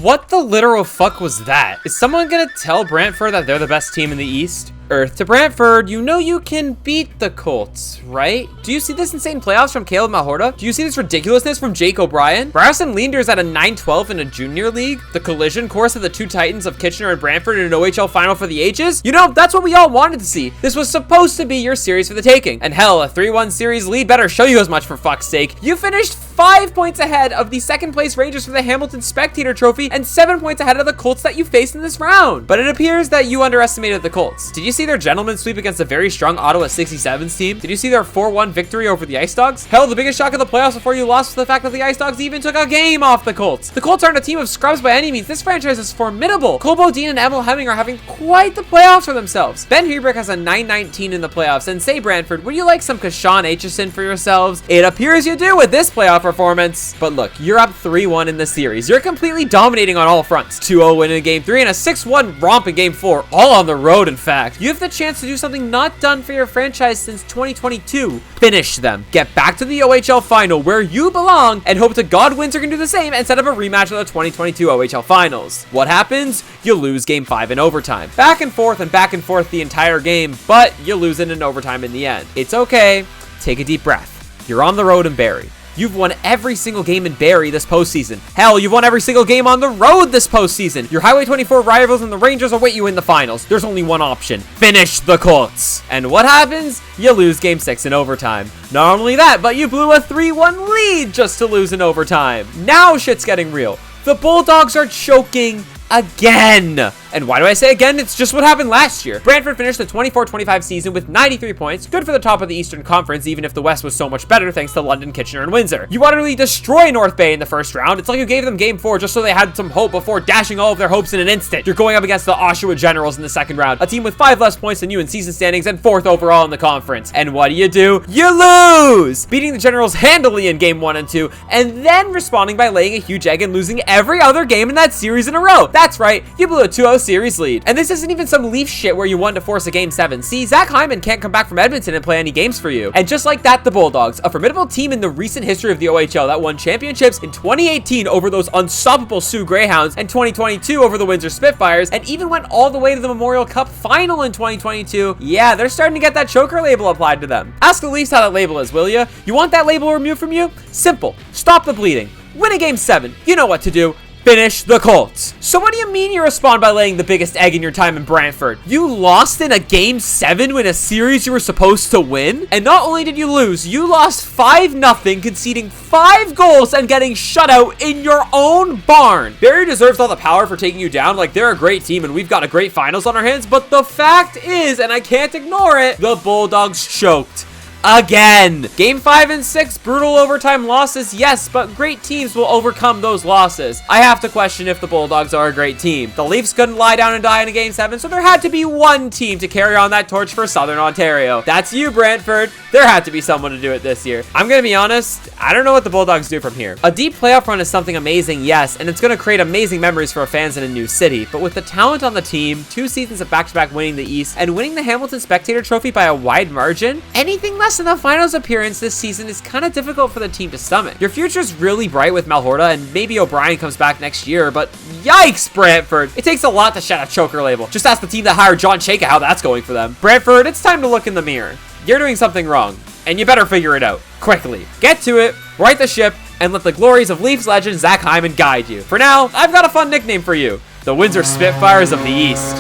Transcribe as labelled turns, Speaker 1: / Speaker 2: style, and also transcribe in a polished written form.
Speaker 1: What the literal fuck was that? Is someone gonna tell Brantford that they're the best team in the East? Earth to Brantford, you know you can beat the Colts, right? Do you see this insane playoffs from Caleb Malhorta? Do you see this ridiculousness from Jake O'Brien? Ryerson Leander's at a 9-12 in a junior league? The collision course of the two titans of Kitchener and Brantford in an OHL final for the ages? You know, that's what we all wanted to see. This was supposed to be your series for the taking. And hell, a 3-1 series lead better show you as much, for fuck's sake. You finished 5 points ahead of the second place Rangers for the Hamilton Spectator Trophy and 7 points ahead of the Colts that you faced in this round. But it appears that you underestimated the Colts. Did you see their gentleman sweep against a very strong Ottawa 67s team? Did you see their 4-1 victory over the Ice Dogs? Hell, the biggest shock of the playoffs before you lost was the fact that the Ice Dogs even took a game off the Colts. The Colts aren't a team of scrubs by any means. This franchise is formidable. Cole Bodine and Emil Hemming are having quite the playoffs for themselves. Ben Hebrich has a 9-19 in the playoffs, and say, Brantford, would you like some Kashawn Aitchison for yourselves? It appears you do with this playoff performance. But look, you're up 3-1 in the series. You're completely dominating on all fronts. 2-0 win in Game 3 and a 6-1 romp in Game 4, all on the road, in fact. You have the chance to do something not done for your franchise since 2022. Finish them. Get back to the OHL final where you belong and hope to God Windsor can do the same and set up a rematch of the 2022 OHL finals. What happens? You lose Game 5 in overtime. Back and forth the entire game, but you lose it in overtime in the end. It's okay. Take a deep breath. You're on the road in Barrie. You've won every single game in Barrie this postseason. Hell, you've won every single game on the road this postseason. Your Highway 24 rivals and the Rangers await you in the finals. There's only one option. Finish the Colts. And what happens? You lose Game 6 in overtime. Not only that, but you blew a 3-1 lead just to lose in overtime. Now shit's getting real. The Bulldogs are choking again. And why do I say again? It's just what happened last year. Brantford finished the 24-25 season with 93 points, good for the top of the Eastern Conference, even if the West was so much better thanks to London, Kitchener, and Windsor. You utterly destroy North Bay in the first round. It's like you gave them Game 4 just so they had some hope before dashing all of their hopes in an instant. You're going up against the Oshawa Generals in the second round, a team with 5 less points than you in season standings and 4th overall in the conference. And what do? You lose! Beating the Generals handily in Game 1 and 2, and then responding by laying a huge egg and losing every other game in that series in a row. That's right, you blew a 2-0 series lead. And this isn't even some Leaf shit where you won to force a Game 7. See, Zach Hyman can't come back from Edmonton and play any games for you. And just like that, the Bulldogs, a formidable team in the recent history of the OHL that won championships in 2018 over those unstoppable Sioux Greyhounds and 2022 over the Windsor Spitfires, and even went all the way to the Memorial Cup final in 2022. Yeah, they're starting to get that choker label applied to them. Ask the Leafs how that label is, will you? You want that label removed from you? Simple. Stop the bleeding. Win a Game 7. You know what to do. Finish the Colts. So what do you mean you respond by laying the biggest egg in your time in Brantford? You lost in a Game 7 in a series you were supposed to win? And not only did you lose, you lost 5-0, conceding 5 goals and getting shut out in your own barn. Barrie deserves all the power for taking you down. Like, they're a great team and we've got a great finals on our hands. But the fact is, and I can't ignore it, the Bulldogs choked. Again. Game 5 and 6, brutal overtime losses, yes, but great teams will overcome those losses. I have to question if the Bulldogs are a great team. The Leafs couldn't lie down and die in a Game 7, so there had to be one team to carry on that torch for Southern Ontario. That's you, Brantford. There had to be someone to do it this year. I'm gonna be honest, I don't know what the Bulldogs do from here. A deep playoff run is something amazing, yes, and it's gonna create amazing memories for our fans in a new city, but with the talent on the team, 2 seasons of back-to-back winning the East, and winning the Hamilton Spectator Trophy by a wide margin, anything less than a finals appearance this season is kind of difficult for the team to stomach. Your future's really bright with Malhorta, and maybe O'Brien comes back next year, but yikes, Brantford. It takes a lot to shed a choker label. Just ask the team that hired John Chayka how that's going for them. Brantford, it's time to look in the mirror. You're doing something wrong, and you better figure it out quickly. Get to it, right the ship, and let the glories of Leafs legend Zach Hyman guide you. For now, I've got a fun nickname for you: the Windsor Spitfires of the East.